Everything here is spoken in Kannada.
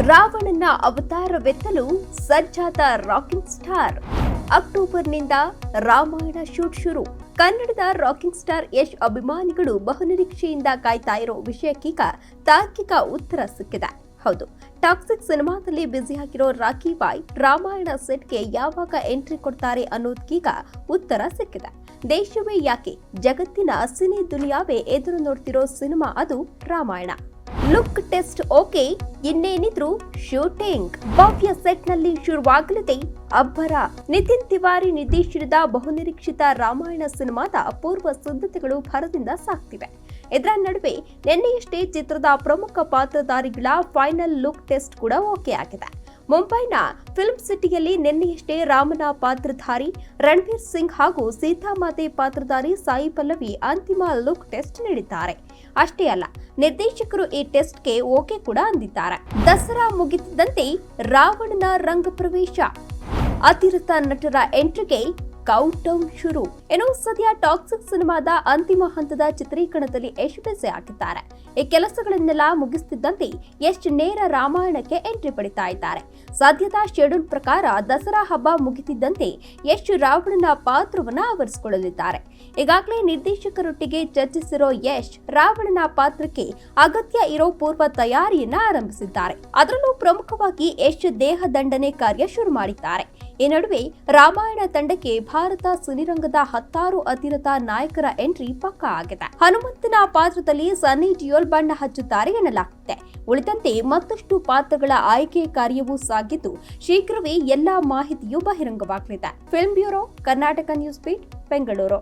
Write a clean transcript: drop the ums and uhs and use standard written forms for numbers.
ರಾವಣನ ಅವತಾರವೆತ್ತಲು ಸಜ್ಜಾದ ರಾಕಿಂಗ್ ಸ್ಟಾರ್. ಅಕ್ಟೋಬರ್ನಿಂದ ರಾಮಾಯಣ ಶೂಟ್ ಶುರು. ಕನ್ನಡದ ರಾಕಿಂಗ್ ಸ್ಟಾರ್ ಯಶ್ ಅಭಿಮಾನಿಗಳು ಬಹುನಿರೀಕ್ಷೆಯಿಂದ ಕಾಯ್ತಾ ಇರೋ ವಿಷಯಕ್ಕೀಗ ತಾರ್ಕಿಕ ಉತ್ತರ ಸಿಕ್ಕಿದೆ. ಹೌದು, ಟಾಕ್ಸಿಕ್ ಸಿನಿಮಾದಲ್ಲಿ ಬ್ಯುಸಿಯಾಗಿರೋ ರಾಕಿ ಬಾಯ್ ರಾಮಾಯಣ ಸೆಟ್ಗೆ ಯಾವಾಗ ಎಂಟ್ರಿ ಕೊಡ್ತಾರೆ ಅನ್ನೋದಕ್ಕೀಗ ಉತ್ತರ ಸಿಕ್ಕಿದೆ. ದೇಶವೇ ಯಾಕೆ, ಜಗತ್ತಿನ ಸಿನಿ ದುನಿಯಾವೇ ಎದುರು ನೋಡ್ತಿರೋ ಸಿನಿಮಾ ಅದು ರಾಮಾಯಣ. ಲುಕ್ ಟೆಸ್ಟ್ ಓಕೆ, ಇನ್ನೇನಿದ್ರು ಶೂಟಿಂಗ್. ಭವ್ಯ ಸೆಟ್ ನಲ್ಲಿ ಶುರುವಾಗಲಿದೆ ಅಬ್ಬರ. ನಿತಿನ್ ತಿವಾರಿ ನಿರ್ದೇಶನದ ಬಹುನಿರೀಕ್ಷಿತ ರಾಮಾಯಣ ಸಿನಿಮಾದ ಪೂರ್ವ ಸಿದ್ಧತೆಗಳು ಭರದಿಂದ ಸಾಗ್ತಿವೆ. ಇದರ ನಡುವೆ ನಿನ್ನೆಯಷ್ಟೇ ಚಿತ್ರದ ಪ್ರಮುಖ ಪಾತ್ರಧಾರಿಗಳ ಫೈನಲ್ ಲುಕ್ ಟೆಸ್ಟ್ ಕೂಡ ಓಕೆ ಆಗಿದೆ. ಮುಂಬೈನ ಫಿಲ್ಮ್ ಸಿಟಿಯಲ್ಲಿ ನಿನ್ನೆಯಷ್ಟೇ ರಾಮನ ಪಾತ್ರಧಾರಿ ರಣವೀರ್ ಸಿಂಗ್ ಹಾಗೂ ಸೀತಾಮಾತೆ ಪಾತ್ರಧಾರಿ ಸಾಯಿ ಪಲ್ಲವಿ ಅಂತಿಮ ಲುಕ್ ಟೆಸ್ಟ್ ನೀಡಿದ್ದಾರೆ. ಅಷ್ಟೇ ಅಲ್ಲ, ನಿರ್ದೇಶಕರು ಈ ಟೆಸ್ಟ್ಗೆ ಓಕೆ ಕೂಡ ಅಂದಿದ್ದಾರೆ. ದಸರಾ ಮುಗಿತಿದ್ದಂತೆ ರಾವಣನ ರಂಗ ಪ್ರವೇಶ. ಅತಿರಥ ನಟರ ಎಂಟ್ರಿಗೆ ಕೌಂಟ್ ಡೌನ್ ಶುರು. ಸದ್ಯ ಟಾಕ್ಸಿಕ್ ಸಿನಿಮಾದ ಅಂತಿಮ ಹಂತದ ಚಿತ್ರೀಕರಣದಲ್ಲಿ ಯಶ್ ಬ್ಯುಸಿ ಆಗಿದ್ದಾರೆ. ಈ ಕೆಲಸಗಳನ್ನೆಲ್ಲ ಮುಗಿಸುತ್ತಿದ್ದಂತೆ ಯಶ್ ನೇರ ರಾಮಾಯಣಕ್ಕೆ ಎಂಟ್ರಿ ಪಡಿತಾ ಇದ್ದಾರೆ. ಸದ್ಯದ ಶೆಡ್ಯೂಲ್ ಪ್ರಕಾರ ದಸರಾ ಹಬ್ಬ ಮುಗಿತಿದ್ದಂತೆ ಯಶ್ ರಾವಣನ ಪಾತ್ರವನ್ನ ಆವರಿಸಿಕೊಳ್ಳಲಿದ್ದಾರೆ. ಈಗಾಗಲೇ ನಿರ್ದೇಶಕರೊಟ್ಟಿಗೆ ಚರ್ಚಿಸಿರೋ ಯಶ್ ರಾವಣನ ಪಾತ್ರಕ್ಕೆ ಅಗತ್ಯ ಇರೋ ಪೂರ್ವ ತಯಾರಿಯನ್ನ ಆರಂಭಿಸಿದ್ದಾರೆ. ಅದರಲ್ಲೂ ಪ್ರಮುಖವಾಗಿ ಯಶ್ ದೇಹ ದಂಡನೆ ಕಾರ್ಯ ಶುರು ಮಾಡಿದ್ದಾರೆ. ಈ ನಡುವೆ ರಾಮಾಯಣ ತಂಡಕ್ಕೆ ಭಾರತ ಸಿನಿರಂಗದ 10 ಅತಿರಥ ನಾಯಕರ ಎಂಟ್ರಿ ಪಕ್ಕಾ ಆಗಿದೆ. ಹನುಮಂತನ ಪಾತ್ರದಲ್ಲಿ ಸನ್ನಿ ಡಿಯೋಲ್ ಬಣ್ಣ ಹಚ್ಚುತ್ತಾರೆ ಎನ್ನಲಾಗಿದೆ. ಉಳಿದಂತೆ ಮತ್ತಷ್ಟು ಪಾತ್ರಗಳ ಆಯ್ಕೆ ಕಾರ್ಯವೂ ಸಾಗಿದ್ದು ಶೀಘ್ರವೇ ಎಲ್ಲಾ ಮಾಹಿತಿಯೂ ಬಹಿರಂಗವಾಗಲಿದೆ. Film bureau, Karnataka news beat, Bengaluru.